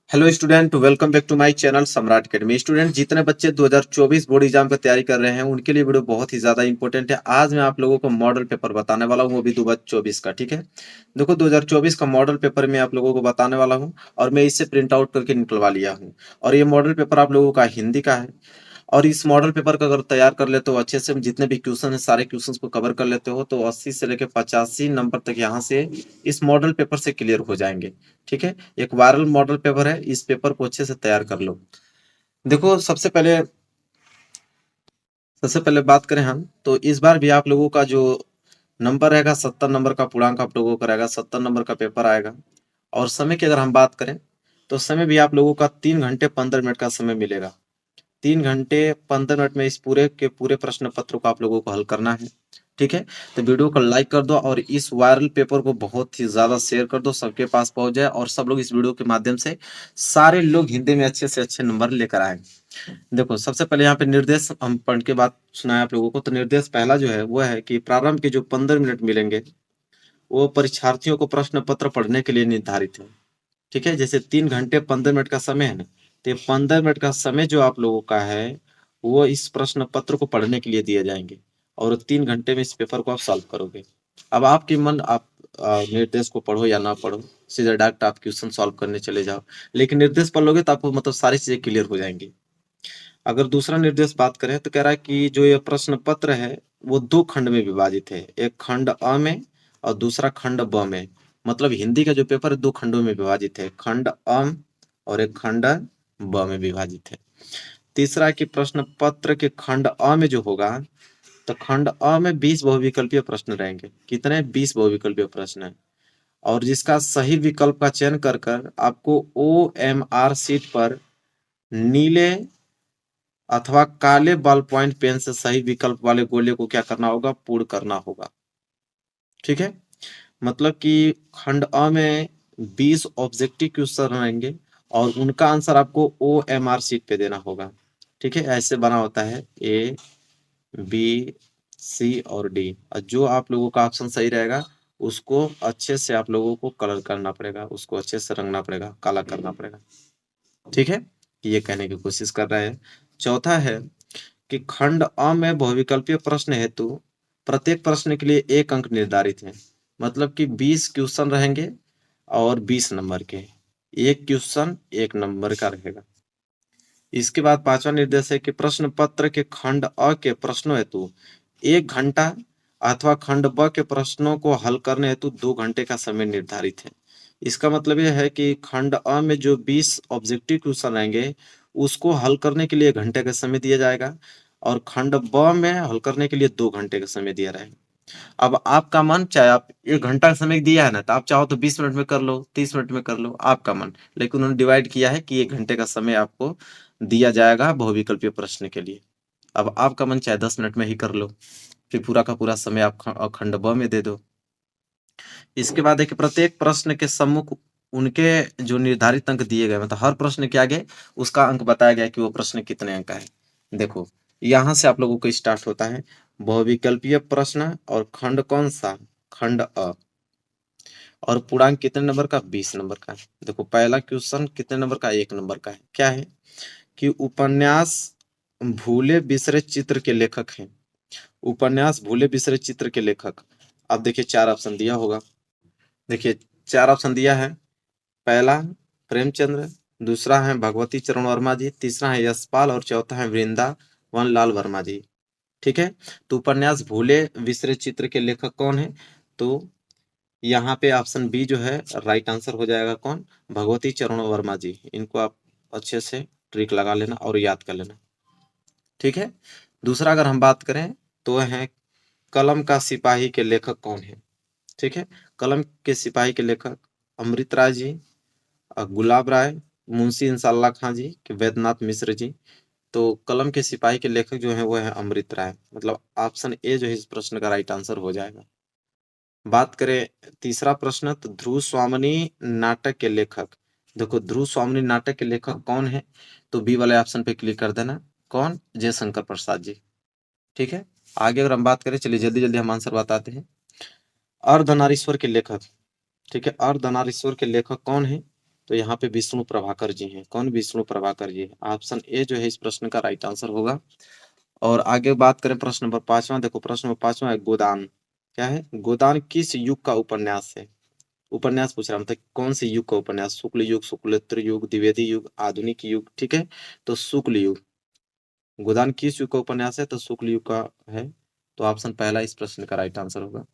Hello student, welcome back to my channel Samrat academy. Student, जितने बच्चे 2024 board exam की तैयारी कर रहे हैं उनके लिए वीडियो बहुत ही ज्यादा इंपॉर्टेंट है। आज मैं आप लोगों को मॉडल पेपर बताने वाला हूं, वो भी 2024 का। ठीक है, देखो 2024 का मॉडल पेपर मैं आप लोगों को बताने वाला हूं और मैं इससे प्रिंट आउट करके निकलवा लिया हूं। और ये मॉडल पेपर आप लोगों का हिंदी का है। और इस मॉडल पेपर का अगर तैयार कर लेते हो अच्छे से, जितने भी क्वेश्चन है सारे क्वेश्चंस को कवर कर लेते हो तो 80 से लेकर 85 नंबर तक यहाँ से इस मॉडल पेपर से क्लियर हो जाएंगे। ठीक है, एक वायरल मॉडल पेपर है, इस पेपर को अच्छे से तैयार कर लो। देखो, सबसे पहले बात करें हम तो इस बार भी आप लोगों का जो नंबर रहेगा 70 नंबर का पूर्णांक आप लोगों का रहेगा, 70 नंबर का पेपर आएगा। और समय की अगर हम बात करें तो समय भी आप लोगों का 3 घंटे 15 मिनट का समय मिलेगा। 3 घंटे 15 मिनट में इस पूरे के पूरे प्रश्न पत्र को आप लोगों को हल करना है। ठीक है, तो वीडियो को लाइक कर दो और इस वायरल पेपर को बहुत ही ज्यादा शेयर कर दो, सबके पास पहुंच जाए और सब लोग इस वीडियो के माध्यम से सारे लोग हिंदी में अच्छे से अच्छे नंबर लेकर आए। देखो, सबसे पहले यहाँ पे निर्देश हम पढ़ के बात सुनाए आप लोगों को। तो निर्देश पहला जो है वो है कि प्रारंभ के जो 15 मिनट मिलेंगे वो परीक्षार्थियों को प्रश्न पत्र पढ़ने के लिए निर्धारित है। ठीक है, जैसे 3 घंटे 15 मिनट का समय है ना, तो ये 15 मिनट का समय जो आप लोगों का है वो इस प्रश्न पत्र को पढ़ने के लिए दिए जाएंगे और 3 घंटे में इस पेपर को आप सॉल्व करोगे। अब आपकी मन, आप निर्देश को पढ़ो या ना पढ़ो, सीधा डायरेक्ट आप क्वेश्चन सॉल्व करने चले जाओ। लेकिन निर्देश पढ़ लोगे तो आपको मतलब सारी चीजें क्लियर हो जाएंगी। अगर दूसरा निर्देश बात करें तो कह रहा है कि जो ये प्रश्न पत्र है वो 2 खंड में विभाजित है, एक खंड अ में और दूसरा खंड ब में। मतलब हिंदी का जो पेपर है 2 खंडों में विभाजित है, खंड अ और एक खंड ब में विभाजित है। तीसरा है कि प्रश्न पत्र के खंड अ में जो होगा तो खंड अ में 20 बहुविकल्पीय प्रश्न रहेंगे। कितने? 20 बहुविकल्पीय प्रश्न है। और जिसका सही विकल्प का चयन कर कर आपको OMR शीट पर नीले अथवा काले बॉल पॉइंट पेन से सही विकल्प वाले गोले को क्या करना होगा? पूर्ण करना होगा। ठीक है, मतलब कि खंड अ में 20 ऑब्जेक्टिव क्वेश्चन रहेंगे और उनका आंसर आपको OMR शीट पे देना होगा। ठीक है, ऐसे बना होता है A, B, C और D। और जो आप लोगों का ऑप्शन सही रहेगा उसको अच्छे से आप लोगों को कलर करना पड़ेगा, उसको अच्छे से रंगना पड़ेगा, काला करना पड़ेगा। ठीक है, ये कहने की कोशिश कर रहा है। चौथा है कि खंड अ में बहुविकल्पीय प्रश्न हेतु प्रत्येक प्रश्न के लिए 1 अंक निर्धारित है। मतलब कि 20 क्वेश्चन रहेंगे और 20 नंबर के, एक क्वेश्चन 1 नंबर का रहेगा। इसके बाद पांचवा निर्देश है कि प्रश्न पत्र के खंड अ के प्रश्नों हेतु 1 घंटा अथवा खंड ब के प्रश्नों को हल करने हेतु 2 घंटे का समय निर्धारित है। इसका मतलब यह है कि खंड अ में जो 20 ऑब्जेक्टिव क्वेश्चन रहेंगे उसको हल करने के लिए 1 घंटे का समय दिया जाएगा और खंड ब में हल करने के लिए 2 घंटे का समय दिया रहेगा। अब आपका मन, चाहे आप 1 घंटा का समय दिया है ना तो आप चाहो तो 20 मिनट में कर लो, 30 मिनट में कर लो, आपका मन। लेकिन उन्होंने डिवाइड किया है कि 1 घंटे का समय आपको दिया जाएगा बहुविकल्पीय प्रश्न के लिए। अब आपका मन चाहे 10 मिनट में ही कर लो, फिर पूरा का पूरा समय आप खंड ब में दे दो। इसके बाद है कि प्रत्येक प्रश्न के सम्मुख उनके जो निर्धारित अंक दिए गए, मतलब हर प्रश्न के आगे उसका अंक बताया गया कि वो प्रश्न कितने अंक का है। देखो, यहाँ से आप लोगों को स्टार्ट होता है बहुविकल्पीय प्रश्न और खंड कौन सा? खंड अ। और पूर्णांक कितने नंबर का? 20 नंबर का है। देखो, पहला क्वेश्चन कितने नंबर का? 1 नंबर का है। क्या है कि उपन्यास भूले बिसरे चित्र के लेखक हैं। उपन्यास भूले बिसरे चित्र के लेखक। अब देखिए 4 ऑप्शन दिया होगा। देखिए 4 ऑप्शन दिया है। पहला प्रेमचंद्र, दूसरा है भगवती चरण वर्मा जी, तीसरा है यशपाल और चौथा है वृंदावन लाल वर्मा जी। ठीक है, तो उपन्यास भूले बिसरे चित्र के लेखक कौन है? तो यहाँ पे ऑप्शन बी जो है राइट आंसर हो जाएगा। कौन? भगवती चरण वर्मा जी। इनको आप अच्छे से ट्रिक लगा लेना और याद कर लेना। ठीक है, दूसरा अगर हम बात करें तो है कलम का सिपाही के लेखक कौन है? ठीक है, कलम के सिपाही के लेखक अमृत राय जी, गुलाब राय, मुंशी इंसाल्लाह खां जी कि वैद्यनाथ मिश्र जी। तो कलम के सिपाही के लेखक जो है वो है अमृत राय। मतलब ऑप्शन ए जो है इस प्रश्न का राइट आंसर हो जाएगा। बात करें तीसरा प्रश्न, तो ध्रुव स्वामिनी नाटक के लेखक। देखो, ध्रुव स्वामिनी नाटक के लेखक कौन है? तो बी वाले ऑप्शन पे क्लिक कर देना। कौन? जयशंकर प्रसाद जी। ठीक है, आगे अगर हम बात करें, चलिए जल्दी जल्दी हम आंसर बताते हैं। अर्धनारीश्वर के लेखक। ठीक है, अर्धनारीश्वर के लेखक कौन है? तो यहाँ पे विष्णु प्रभाकर जी हैं। कौन? विष्णु प्रभाकर जी। ऑप्शन ए जो है इस प्रश्न का राइट आंसर होगा। और आगे बात करें प्रश्न नंबर 5वां। देखो प्रश्न नंबर 5वां है गोदान। क्या है? गोदान किस युग का उपन्यास है? उपन्यास पूछ रहा, मतलब कौन से युग का उपन्यास? शुक्ल युग, शुक्लेत्तर युग, द्विवेदी युग, आधुनिक युग। ठीक है, तो शुक्ल युग। गोदान किस युग का उपन्यास है? तो शुक्ल युग का है। तो ऑप्शन पहला इस प्रश्न का राइट आंसर होगा।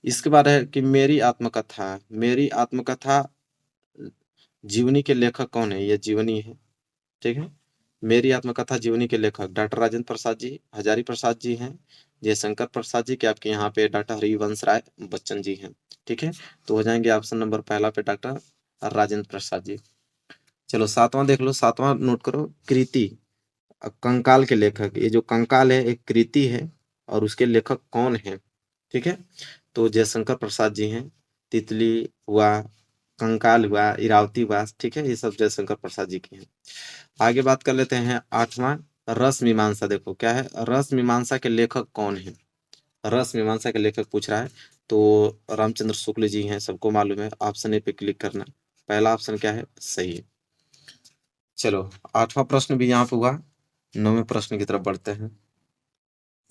इसके बाद है कि मेरी आत्मकथा। मेरी आत्मकथा जीवनी के लेखक कौन है? ये जीवनी है। ठीक है, मेरी आत्मकथा जीवनी के लेखक डॉक्टर राजेंद्र प्रसाद जी, हजारी प्रसाद जी हैं, जयशंकर प्रसाद जी के आपके यहाँ पे डॉक्टर हरिवंश राय बच्चन जी हैं। ठीक है, तो हो जाएंगे ऑप्शन नंबर पहला पे डॉक्टर राजेंद्र प्रसाद जी। चलो 7वां देख लो। 7वां नोट करो, कृति। कंकाल के लेखक, ये जो कंकाल है एक कृति है और उसके लेखक कौन है? ठीक है, तो जयशंकर प्रसाद जी हैं। तितली हुआ, कंकाल हुआ, इरावती हुआ। ठीक है, ये सब जयशंकर प्रसाद जी की हैं। आगे बात कर लेते हैं 8वां, रस मीमांसा। देखो क्या है, रस मीमांसा के लेखक कौन है? रस मीमांसा के लेखक पूछ रहा है, तो रामचंद्र शुक्ल जी हैं, सबको मालूम है। ऑप्शन ए पे क्लिक करना, पहला ऑप्शन क्या है? सही है। चलो 8वां प्रश्न भी यहाँ पे हुआ। 9वें प्रश्न की तरफ बढ़ते हैं।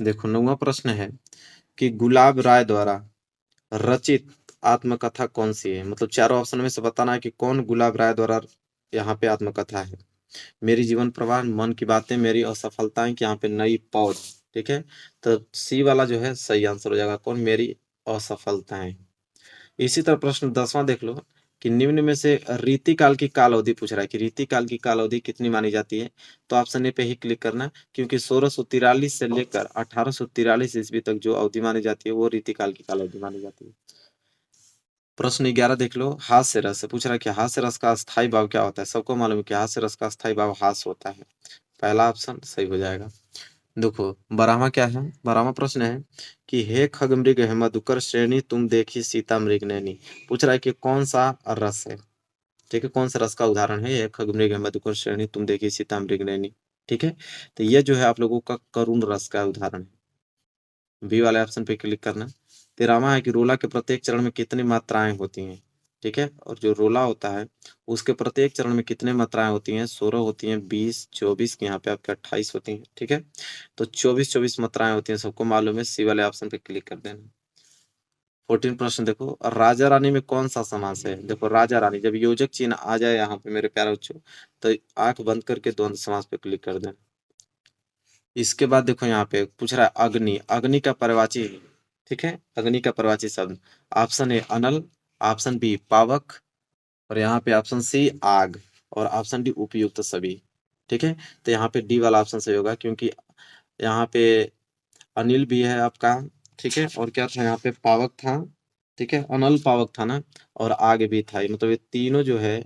देखो 9वां प्रश्न है कि गुलाब राय द्वारा रचित आत्मकथा कौन सी है? मतलब चारों ऑप्शन में से बताना है कि कौन गुलाब राय द्वारा यहाँ पे आत्मकथा है। मेरी जीवन प्रवाह, मन की बातें, मेरी असफलताएं, कि यहाँ पे नई पौध। ठीक है, तो सी वाला जो है सही आंसर हो जाएगा। कौन? मेरी असफलताएं। इसी तरह प्रश्न 10वां देख लो कि निम्न में से रीति काल की काल अवधि पूछ रहा है कि रीति काल की काल अवधि कितनी मानी जाती है? तो ऑप्शन ए पे ही क्लिक करना, क्योंकि 1643 से लेकर 1843 ईस्वी तक जो अवधि मानी जाती है वो रीति काल की काल अवधि मानी जाती है। प्रश्न 11 देख लो, हास्य रस से पूछ रहा है कि हास्य रस का स्थायी भाव क्या होता है? सबको मालूम है कि हास्य रस का स्थायी भाव हास्य होता है। पहला ऑप्शन सही हो जाएगा। देखो 12वां क्या है? 12वां प्रश्न है कि हे खगमृग है मधुकर श्रेणी तुम देखी सीता मृग नैनी। पूछ रहा है कि कौन सा रस है? ठीक है, कौन सा रस का उदाहरण है ये? खगमृग है मधुकर श्रेणी तुम देखी सीता मृग नैनी। ठीक है, तो ये जो है आप लोगों का करुण रस का उदाहरण है। बी वाले ऑप्शन पे क्लिक करना। 13वां है कि रोला के प्रत्येक चरण में कितनी मात्राएं होती हैं? ठीक है, और जो रोला होता है उसके प्रत्येक चरण में कितने मात्राएं होती हैं? 16 होती हैं, 20, 24 की यहाँ पे आपके 28 होती हैं। ठीक है, तो 24 मात्राएं होती हैं, सबको मालूम है। सी वाले ऑप्शन पे क्लिक कर देना। 14 प्रश्न देखो, राजा रानी में कौन सा समास है? देखो राजा रानी, जब योजक चिन्ह आ जाए यहाँ पे मेरे प्यारे बच्चों, तो आंख बंद करके द्वंद्व समास पे क्लिक कर देना। इसके बाद देखो यहाँ पे पूछ रहा है अग्नि। अग्नि का पर्यायवाची, ठीक है, अग्नि का पर्यायवाची शब्द। Option A Anal, option B पावक, और यहाँ पे ऑप्शन सी आग, और ऑप्शन डी उपयुक्त सभी। ठीक है, तो यहाँ पे डी वाला ऑप्शन सही होगा, क्योंकि यहाँ पे अनिल भी है आपका। ठीक है, और क्या था यहाँ पे? पावक था। ठीक है, अनल पावक था ना, और आग भी था। मतलब ये तीनों जो है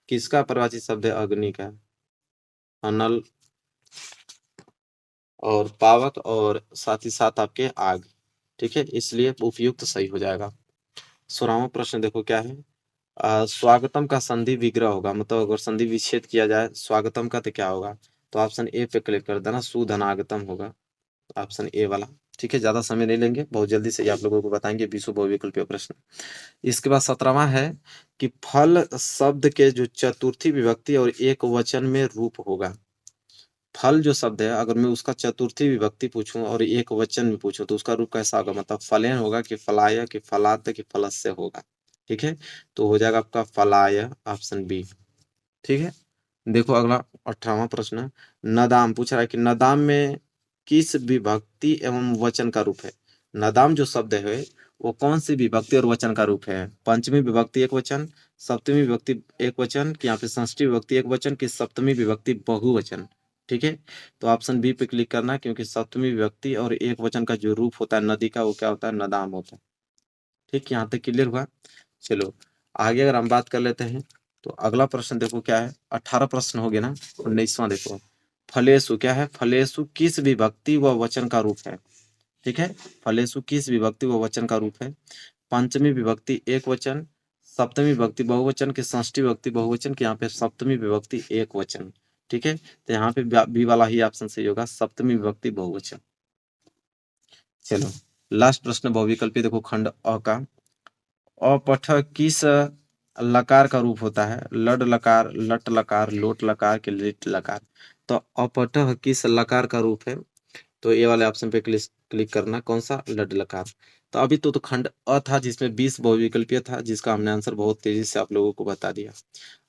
किसका पर्यायवाची शब्द है? अग्नि का। अनल और पावक और साथ ही साथ आपके आग। ठीक है, इसलिए उपयुक्त सही हो जाएगा। 16वां प्रश्न देखो क्या है, स्वागतम का संधि विग्रह होगा, मतलब अगर संधि विच्छेद किया जाए स्वागतम का तो क्या होगा? तो ऑप्शन ए पे क्लिक कर देना, सुधनागतम होगा। ऑप्शन ए वाला। ठीक है, ज्यादा समय नहीं लेंगे, बहुत जल्दी से ये आप लोगों को बताएंगे 20 बहुविकल्पीय प्रश्न। इसके बाद 17वां है कि फल शब्द के जो चतुर्थी विभक्ति और एक वचन में रूप होगा। फल जो शब्द है अगर मैं उसका चतुर्थी विभक्ति पूछूं और एक वचन में पूछूं तो उसका रूप कैसा होगा? मतलब फलेन होगा कि फलाय कि फलात कि फलस्य होगा। ठीक है, तो हो जाएगा आपका फलाय, ऑप्शन बी। ठीक है, देखो अगला 18वां प्रश्न, नदाम पूछ रहा है कि नदाम में किस विभक्ति एवं वचन का रूप है? नदाम जो शब्द है वो कौन सी विभक्ति और वचन का रूप है? पंचमी विभक्ति एक वचन, सप्तमी विभक्ति एक वचन, कि यहाँ पे षष्ठी विभक्ति एक वचन, कि सप्तमी विभक्ति बहुवचन। ठीक है, तो ऑप्शन बी पे क्लिक करना, क्योंकि सप्तमी विभक्ति और एक वचन का जो रूप होता है नदी का वो क्या होता है? नदाम होता है। ठीक, यहाँ तक क्लियर हुआ। चलो आगे अगर हम बात कर लेते हैं तो अगला प्रश्न देखो क्या है, 18 प्रश्न हो गया ना। 19वां देखो, फलेसु क्या है? फलेसु किस विभक्ति व वचन का रूप है? ठीक है, फलेसु किस विभक्ति व वचन का रूप है? पंचमी विभक्ति एक वचन, सप्तमी विभक्ति बहुवचन, की षष्ठी विभक्ति बहुवचन, की यहाँ पे सप्तमी विभक्ति एक वचन। ठीक है, तो यहाँ पे बी वाला ही ऑप्शन सही होगा, सप्तमी विभक्ति बहुवचन। चलो लास्ट प्रश्न बहुविकल्पी देखो, खंड अ का, अपठ किस लकार का रूप होता है, लड लकार, लट लकार, लोट लकार के लिट लकार। तो अपठः किस लकार का रूप है? तो ये वाले ऑप्शन पे क्लिक करना, कौन सा? लड लकार। तो अभी तो खंड अ था जिसमें 20 बहुविकल्पीय था, जिसका हमने आंसर बहुत तेजी से आप लोगों को बता दिया।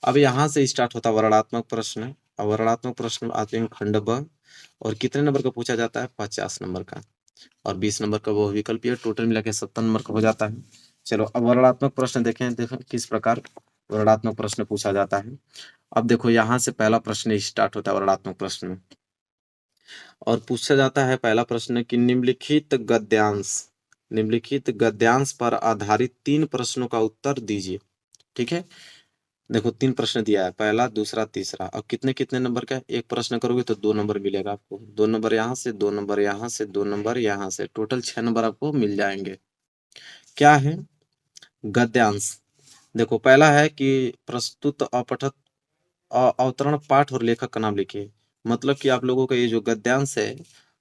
अब यहाँ से स्टार्ट होता वर्णनात्मक प्रश्न। अब वर्णनात्मक प्रश्न आते हैं खंड ब, और कितने नंबर का पूछा जाता है? 50 नंबर का, और 20 नंबर का बहुविकल्पीय, टोटल मिला के 70 नंबर का हो जाता है। चलो अब वर्णनात्मक प्रश्न देखें, देखो किस प्रकार वर्णनात्मक प्रश्न पूछा जाता है। अब देखो यहाँ से पहला प्रश्न स्टार्ट होता है वर्णनात्मक प्रश्न में, और पूछा जाता है पहला प्रश्न कि निम्नलिखित गद्यांश पर आधारित 3 प्रश्नों का उत्तर दीजिए। ठीक है, देखो 3 प्रश्न दिया है, पहला, दूसरा, तीसरा। अब कितने कितने नंबर का? एक प्रश्न करोगे तो 2 नंबर मिलेगा आपको, 2 नंबर यहाँ से, 2 नंबर यहाँ से, 2 नंबर यहाँ से, टोटल 6 नंबर आपको मिल जाएंगे। क्या है? गद्यांश। देखो पहला है कि प्रस्तुत अपठित अवतरण पाठ और लेखक का नाम लिखिए। मतलब कि आप लोगों का ये जो गद्यांश है,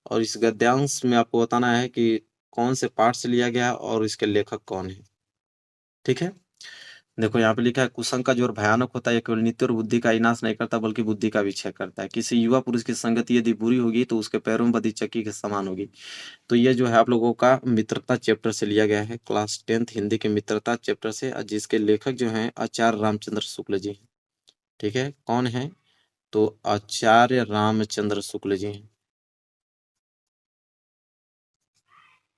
और इस गद्यांश में आपको बताना है कि कौन से पाठ से लिया गया है और इसके लेखक कौन है। ठीक है, देखो यहाँ पे लिखा है, कुसंग का जोर भयानक होता है, यह केवल नित्य और बुद्धि का ही नाश नहीं करता बल्कि बुद्धि का भी क्षय करता है। किसी युवा पुरुष की संगति यदि बुरी होगी तो उसके पैरों में बधी चक्की के समान होगी। तो ये जो है आप लोगों का मित्रता चैप्टर से लिया गया है, क्लास 10th हिंदी के मित्रता चैप्टर से, जिसके लेखक जो हैं आचार्य रामचंद्र शुक्ल जी हैं। ठीक है, कौन है? तो आचार्य रामचंद्र शुक्ल जी हैं।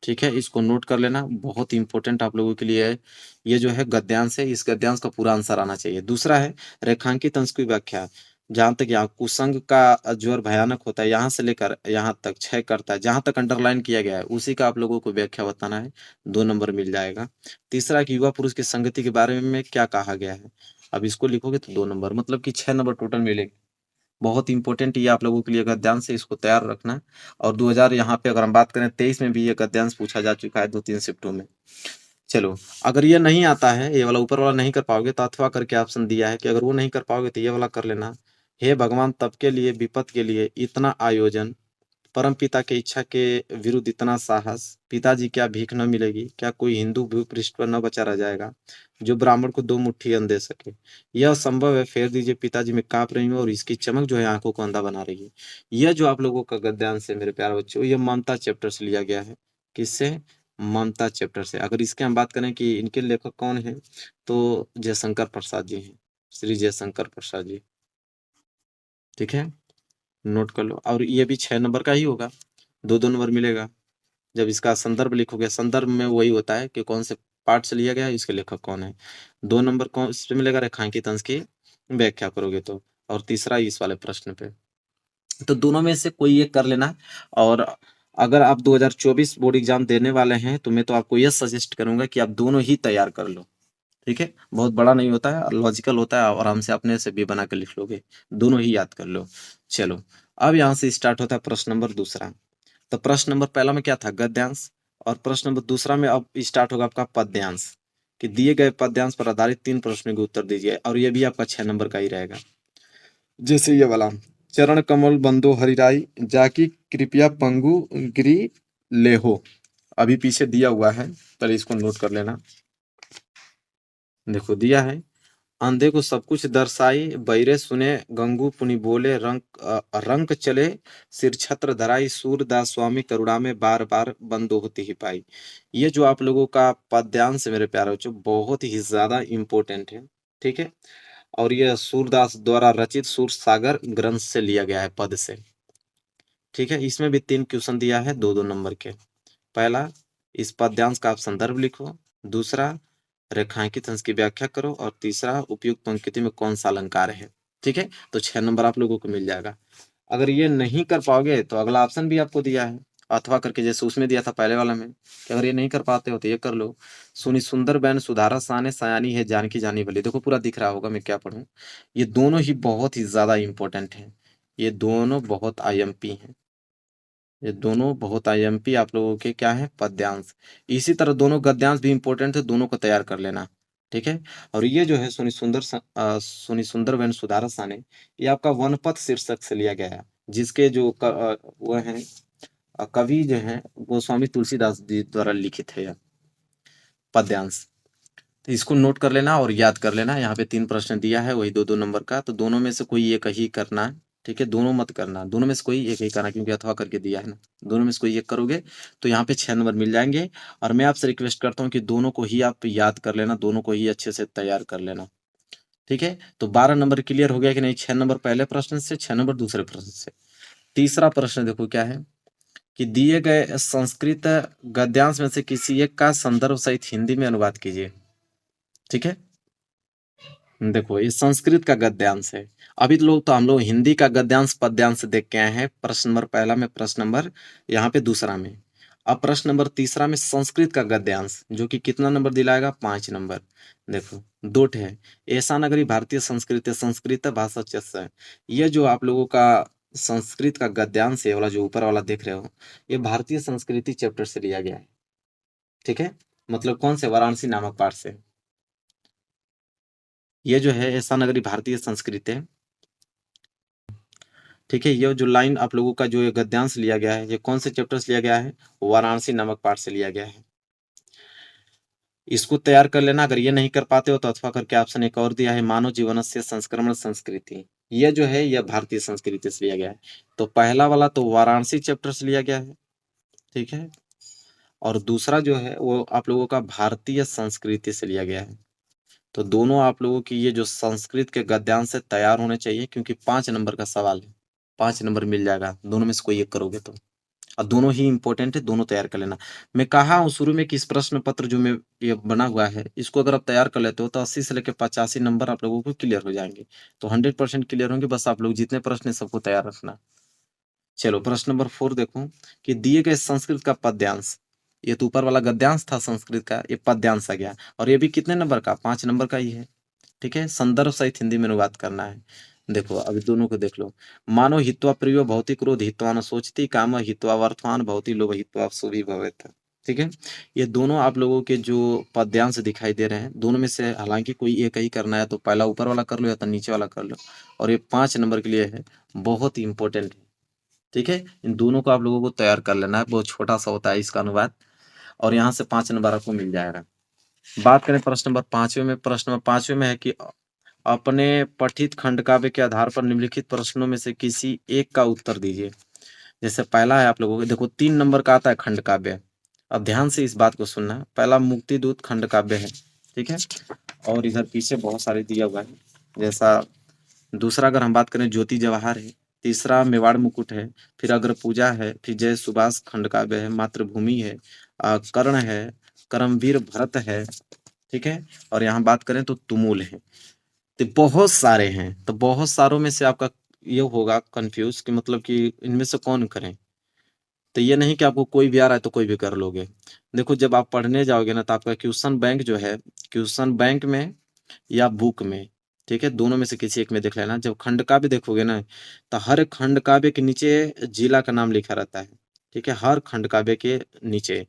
ठीक है, इसको नोट कर लेना, बहुत इंपॉर्टेंट आप लोगों के लिए है। ये जो है गद्यांश है, इस गद्यांश का पूरा आंसर आना चाहिए। दूसरा है रेखांकित अंश की व्याख्या। जहां तक यहाँ कुसंग का ज्वर भयानक होता है, यहाँ से लेकर यहाँ तक क्षय करता है, जहां तक अंडरलाइन किया गया है उसी का आप लोगों को व्याख्या बताना है, 2 नंबर मिल जाएगा। तीसरा कि युवा पुरुष की संगति के बारे में क्या कहा गया है, अब इसको लिखोगे तो 2 नंबर, मतलब कि 6 नंबर टोटल मिलेंगे। बहुत इंपॉर्टेंट ये आप लोगों के लिए गद्यांश है, इसको तैयार रखना। और 2000 यहाँ पे अगर हम बात करें 23 में भी ये गद्यांश पूछा जा चुका है 2-3 शिफ्टों में। चलो, अगर ये नहीं आता है, ये वाला ऊपर वाला नहीं कर पाओगे तो अथवा करके ऑप्शन दिया है कि अगर वो नहीं कर पाओगे तो ये वाला कर लेना। हे भगवान, तब के लिए विपत के लिए इतना आयोजन, परम पिता की इच्छा के विरुद्ध इतना साहस, पिताजी क्या भीख न मिलेगी, क्या कोई हिंदू भूपृष्ठ पर न बचा रह जाएगा जो ब्राह्मण को 2 मुट्ठी अन्न दे सके। यह संभव है, फेर दीजिए, पिताजी में कांप रही हूँ और इसकी चमक जो है आंखों को अंधा बना रही है। यह जो आप लोगों का गद्यांश है मेरे प्यारे बच्चों, यह ममता चैप्टर से लिया गया है। किससे? ममता चैप्टर से। अगर इसके हम बात करें कि इनके लेखक कौन है, तो जयशंकर प्रसाद जी हैं, श्री जयशंकर प्रसाद जी। ठीक है, नोट कर लो, और ये भी 6 नंबर का ही होगा, 2-2 नंबर मिलेगा। जब इसका संदर्भ लिखोगे, संदर्भ में वही होता है कि कौन से पाठ से लिया गया है, इसके लेखक कौन है। 2 नंबर कौन से मिलेगा? रेखांकित अंश की व्याख्या करोगे तो, और तीसरा इस वाले प्रश्न पे। तो दोनों में से कोई एक कर लेना। और अगर आप 2024 बोर्ड एग्जाम देने वाले हैं तो मैं तो आपको यह सजेस्ट करूंगा कि आप दोनों ही तैयार कर लो। ठीक है, बहुत बड़ा नहीं होता है, लॉजिकल होता है, आराम से अपने से भी बना के लिख लोगे, दोनों ही याद कर लो। चलो, अब यहाँ से स्टार्ट होता है प्रश्न नंबर दूसरा। तो प्रश्न नंबर पहला में क्या था? गद्यांश। और प्रश्न नंबर दूसरा में अब स्टार्ट होगा आपका पद्यांश, कि दिए गए पद्यांश पर आधारित 3 प्रश्नों के उत्तर दीजिए, और ये भी आपका 6 नंबर का ही रहेगा। जैसे ये वाला, चरण कमल बंदो हरिराई, जाकी कृपया पंगु गिरी लेहो, अभी पीछे दिया हुआ है, पहले इसको नोट कर लेना। देखो दिया है, अंधे को सब कुछ दर्शाई, बहिरे सुने गंगू पुनि बोले, रंक चले सिर छत्र धराई, सूरदास स्वामी करुणा में बार बार बंदो होती ही पाई। ये जो आप लोगों का पद्यांश है मेरे प्यारे बच्चों, बहुत ही ज्यादा इंपॉर्टेंट है। ठीक है, और यह सूरदास द्वारा रचित सूर सागर ग्रंथ से लिया गया है, पद से। ठीक है, इसमें भी 3 क्वेश्चन दिया है 2-2 नंबर के। पहला, इस पद्यांश का आप संदर्भ लिखो। दूसरा, रेखांकित अंश की व्याख्या करो। और तीसरा, उपयुक्त पंक्ति में कौन सा अलंकार है। ठीक है, तो 6 नंबर आप लोगों को मिल जाएगा। अगर ये नहीं कर पाओगे तो अगला ऑप्शन भी आपको दिया है, अथवा करके, जैसे उसमें दिया था पहले वाला में, कि अगर ये नहीं कर पाते हो तो ये कर लो। सुनी सुंदर बैन सुधारा साने, सयानी है जानकी जानी भली। देखो पूरा दिख रहा होगा मैं क्या पढ़ूं। ये दोनों ही बहुत ही ज्यादा इंपॉर्टेंट हैं, ये दोनों बहुत आईएमपी हैं, ये दोनों बहुत आईएमपी आप लोगों के क्या है, पद्यांश। इसी तरह दोनों गद्यांश भी इंपॉर्टेंट है, दोनों को तैयार कर लेना। ठीक है, और ये जो है सुनी सुंदर वन सुधारा साने, ये आपका वनपथ शीर्षक से लिया गया है, जिसके जो वो हैं कवि जो हैं वो स्वामी तुलसीदास जी द्वारा लिखित है यह पद्यांश। तो इसको नोट कर लेना और याद कर लेना। यहाँ पे 3 प्रश्न दिया है, वही 2-2 नंबर का, तो दोनों में से कोई एक ही करना है, ठीक है? दोनों मत करना, दोनों में से कोई एक ही करना, क्योंकि अथवा करके दिया है ना। दोनों में से कोई एक करोगे तो यहाँ पे 6 नंबर मिल जाएँगे। और मैं आपसे रिक्वेस्ट करता हूँ कि दोनों को ही आप याद कर लेना, दोनों को ही अच्छे से तैयार कर लेना, ठीक है? तो 12 नंबर क्लियर हो गया कि नहीं? 6 नंबर पहले प्रश्न से, 6 नंबर दूसरे प्रश्न से। तीसरा प्रश्न देखो क्या है कि दिए गए संस्कृत गद्यांश में से किसी एक का संदर्भ सहित हिंदी में अनुवाद कीजिए, ठीक है? देखो ये संस्कृत का गद्यांश है। अभी तो हम लोग हिंदी का गद्यांश पद्यांश देख के आए हैं, प्रश्न नंबर पहला में, प्रश्न नंबर यहाँ पे दूसरा में। अब प्रश्न नंबर तीसरा में संस्कृत का गद्यांश, जो कि कितना नंबर दिलाएगा? 5 नंबर। देखो 2 ठे है, ऐसा नगरी भारतीय संस्कृति संस्कृत भाषा चस्य। ये जो आप लोगों का संस्कृत का गद्यांश है वाला, जो ऊपर वाला देख रहे हो, ये भारतीय संस्कृति चैप्टर से लिया गया है, ठीक है? मतलब कौन से? वाराणसी नामक पाठ से। ये जो है ऐसा नगरी भारतीय संस्कृति है, ठीक है? ये जो लाइन आप लोगों का जो ये गद्यांश लिया गया है, ये कौन से चैप्टर से लिया गया है? वाराणसी नामक पाठ से लिया गया है। इसको तैयार कर लेना। अगर ये नहीं कर पाते हो तो अथवा करके ऑप्शन एक और दिया है, मानव जीवन से संस्करण संस्कृति। ये जो है यह भारतीय संस्कृति से लिया गया है। तो पहला वाला तो वाराणसी चैप्टर से लिया गया है, ठीक है? और दूसरा जो है वो आप लोगों का भारतीय संस्कृति से लिया गया है। तो दोनों आप लोगों की ये जो संस्कृत के गद्यांश से तैयार होने चाहिए, क्योंकि 5 नंबर का सवाल है, 5 नंबर मिल जाएगा, दोनों में से कोई एक करोगे तो। और दोनों ही इंपॉर्टेंट है, दोनों तैयार कर लेना। मैं कहा हूँ शुरू में कि इस प्रश्न पत्र जो में ये बना हुआ है, इसको अगर आप तैयार कर लेते हो तो 80 से लेकर 85 नंबर आप लोगों को क्लियर हो जाएंगे। तो 100% क्लियर होंगे, बस आप लोग जितने प्रश्न है सबको तैयार रखना। चलो प्रश्न नंबर 4 देखो कि दिए गए संस्कृत का पद्यांश, ये तो ऊपर वाला गद्यांश था संस्कृत का, ये पद्यांश आ गया, और ये भी कितने नंबर का? 5 नंबर का ही है, ठीक है? संदर्भ सहित हिंदी में अनुवाद करना है। देखो अभी दोनों को देख लो। मानो हित्वा प्रियो भवति क्रोध हित्वा न सोचती काम हित्वा वर्थवान भवति लोभ हित्वा शुभी भवेत्, ठीक है? ये दोनों आप लोगों के जो पद्यांश दिखाई दे रहे हैं, दोनों में से हालांकि कोई एक ही करना है, तो पहला ऊपर वाला कर लो या तो नीचे वाला कर लो। और ये 5 नंबर के लिए है, बहुत ही इंपॉर्टेंट है, ठीक है? इन दोनों को आप लोगों को तैयार कर लेना है, बहुत छोटा सा होता है इसका अनुवाद, और यहाँ से 5 नंबर आपको मिल जाएगा। बात करें प्रश्न नंबर 5वें में, प्रश्न नंबर 5वें में है कि अपने पठित खंड काव्य के आधार पर निम्नलिखित प्रश्नों में से किसी एक का उत्तर दीजिए। जैसे पहला है आप लोगों को, देखो 3 नंबर का आता है खंड काव्य। अब ध्यान से इस बात को सुनना। पहला मुक्ति दूत खंड काव्य है, ठीक है? और इधर पीछे बहुत सारे दिया हुआ है। जैसा दूसरा अगर हम बात करें, ज्योति जवाहर है। तीसरा मेवाड़ मुकुट है। फिर अग्र पूजा है। फिर जय सुभाष खंड काव्य है। मातृभूमि है। कर्ण है। करमवीर भरत है, ठीक है? और यहाँ बात करें तो तुमुल है। तो बहुत सारे हैं, तो बहुत सारों में से आपका ये होगा कंफ्यूज कि मतलब कि इनमें से कौन करें। तो ये नहीं कि आपको कोई भी आ रहा है तो कोई भी कर लोगे। देखो जब आप पढ़ने जाओगे ना, तो आपका क्वेश्चन बैंक जो है, क्वेश्चन बैंक में या बुक में, ठीक है, दोनों में से किसी एक में देख लेना। जब खंड काव्य देखोगे ना, तो हर खंड काव्य के नीचे जिला का नाम लिखा रहता है, ठीक है? हर खंड काव्य के नीचे,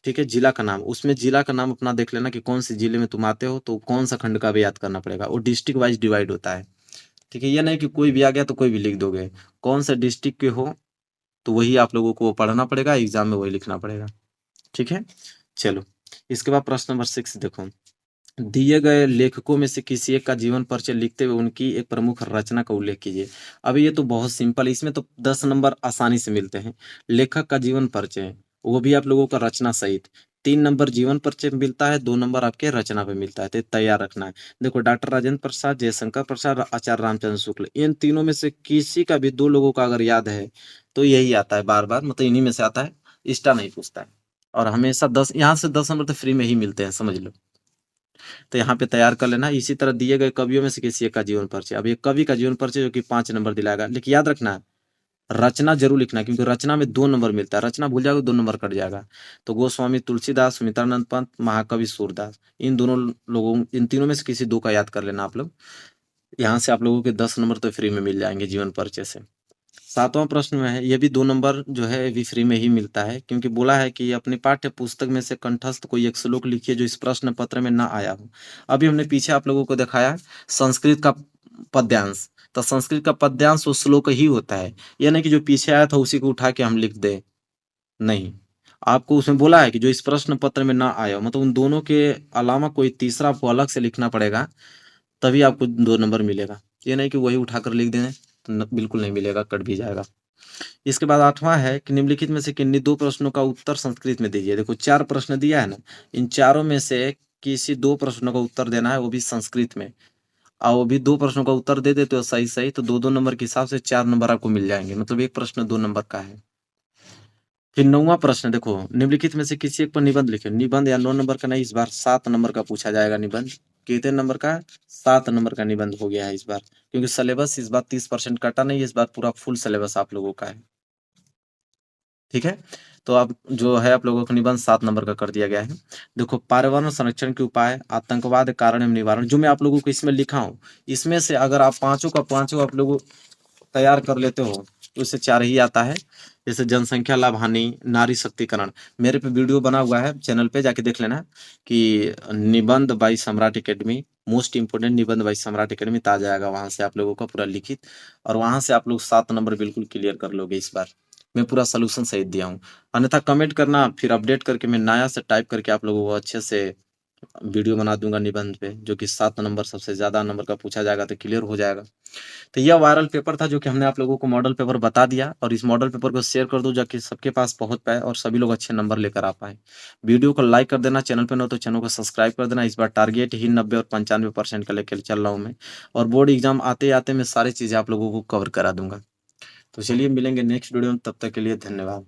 ठीक है, जिला का नाम, उसमें जिला का नाम अपना देख लेना कि कौन से जिले में तुम आते हो, तो कौन सा खंड काव्य याद करना पड़ेगा। वो डिस्ट्रिक्ट वाइज डिवाइड होता है, ठीक है? ये नहीं कि कोई भी आ गया तो कोई भी लिख दोगे। कौन से डिस्ट्रिक्ट के हो तो वही आप लोगों को पढ़ना पड़ेगा, एग्जाम में वही लिखना पड़ेगा, ठीक है? चलो इसके बाद प्रश्न नंबर 6 देखो। दिए गए लेखकों में से किसी एक का जीवन परिचय लिखते हुए उनकी एक प्रमुख रचना का उल्लेख कीजिए। अभी ये तो बहुत सिंपल है, इसमें तो 10 नंबर आसानी से मिलते हैं। लेखक का जीवन परिचय, वो भी आप लोगों का रचना सहित। 3 नंबर जीवन परिचय पे मिलता है, 2 नंबर आपके रचना पे मिलता है, तो तैयार रखना है। देखो डॉक्टर राजेंद्र प्रसाद, जयशंकर प्रसाद, आचार्य रामचंद्र शुक्ल, इन तीनों में से किसी का भी 2 लोगों का अगर याद है तो यही आता है बार बार, मतलब इन्हीं में से आता है, इसका नहीं पूछता है। और हमेशा 10, यहाँ से 10 नंबर तो फ्री में ही मिलते हैं, समझ लो। तो यहाँ पे तैयार कर लेना। इसी तरह दिए गए कवियों में से किसी एक का जीवन परिचय। अब ये कवि का जीवन परिचय जो कि 5 नंबर दिलाएगा, लेकिन याद रखना रचना जरूर लिखना है, क्योंकि रचना में 2 नंबर मिलता है। रचना भूल जाओगे 2 नंबर कट जाएगा। तो गोस्वामी तुलसीदास, सुमित्रानंद पंत, महाकवि सूरदास, इन दोनों लोगों, इन तीनों में से किसी 2 का याद कर लेना आप लोग। यहाँ से आप लोगों के 10 नंबर तो फ्री में मिल जाएंगे जीवन परिचय से। 7वां प्रश्न में है, ये भी 2 नंबर जो है भी फ्री में ही मिलता है, क्योंकि बोला है कि अपनी पाठ्य पुस्तक में से कंठस्थ कोई एक श्लोक लिखिए जो इस प्रश्न पत्र में ना आया हो। अभी हमने पीछे आप लोगों को दिखाया संस्कृत का पद्यांश, तो संस्कृत का पद्यांश वो श्लोक ही होता है। ये नहीं कि जो पीछे आया था उसी को उठा के हम लिख दे, नहीं। आपको उसमें बोला है कि जो इस प्रश्न पत्र में ना आया हो, मतलब उन दोनों के अलावा कोई तीसरा आपको अलग से लिखना पड़ेगा, तभी आपको 2 नंबर मिलेगा। ये नहीं कि वही उठाकर लिख दें तो बिल्कुल नहीं मिलेगा, कट भी जाएगा। इसके बाद 8वां है कि निम्नलिखित में से किन्हीं 2 प्रश्नों का उत्तर संस्कृत में दीजिए। देखो 4 प्रश्न दिया है ना, इन चारों में से किसी 2 प्रश्नों का उत्तर देना है, वो भी संस्कृत में। और वो भी 2 प्रश्नों का उत्तर दे देते हो सही-सही, तो 2-2 नंबर के हिसाब से 4 नंबर आपको मिल जाएँगे, मतलब एक प्रश्न 2 नंबर का है। फिर 9वां प्रश्न देखो, निम्नलिखित में से किसी एक पर निबंध लिखिए। निबंध या 9 नंबर का नहीं, इस बार 7 नंबर का पूछा जाएगा निबंध। कितने नंबर का? 7 नंबर का निबंध हो गया है इस बार, क्योंकि सिलेबस इस बार 30% कटा नहीं है, इस बार पूरा फुल सिलेबस आप लोगों का है। ठीक है? तो अब जो है आप लोगों का निबंध 7 नंबर का कर दिया गया है। देखो पर्यावरण संरक्षण के उपाय, आतंकवाद कारण एवं निवारण, जो मैं आप लोगों को इसमें लिखा हूँ, इसमें से अगर आप पाँचों का पाँचों आप लोग तैयार कर लेते हो, तो इससे 4 ही आता है। जैसे जनसंख्या लाभ हानि, नारी शक्तिकरण, मेरे पे वीडियो बना हुआ है, चैनल पे जाके देख लेना कि निबंध बाय सम्राट अकेडमी, मोस्ट इम्पोर्टेंट निबंध बाय सम्राट अकेडमी, तो आ जाएगा वहाँ से आप लोगों का पूरा लिखित, और वहाँ से आप लोग 7 नंबर बिल्कुल क्लियर कर लोगे इस बार। मैं पूरा सॉल्यूशन सहित दिया हूँ। अन्यथा कमेंट करना, फिर अपडेट करके मैं नया से टाइप करके आप लोगों को अच्छे से वीडियो बना दूंगा निबंध पे, जो कि 7 नंबर सबसे ज़्यादा नंबर का पूछा जाएगा तो क्लियर हो जाएगा। तो यह वायरल पेपर था जो कि हमने आप लोगों को मॉडल पेपर बता दिया, और इस मॉडल पेपर को शेयर कर दो जाकि सबके पास पहुंच पाए और सभी लोग अच्छे नंबर लेकर आ पाए। वीडियो को लाइक कर देना, चैनल पे न हो तो चैनल को सब्सक्राइब कर देना। इस बार टारगेट ही 90 और 95% का लेकर चल रहा हूँ मैं, और बोर्ड एग्जाम आते आते मैं सारी चीज़ें आप लोगों को कवर करा दूंगा। तो चलिए मिलेंगे नेक्स्ट वीडियो में, तब तक के लिए धन्यवाद।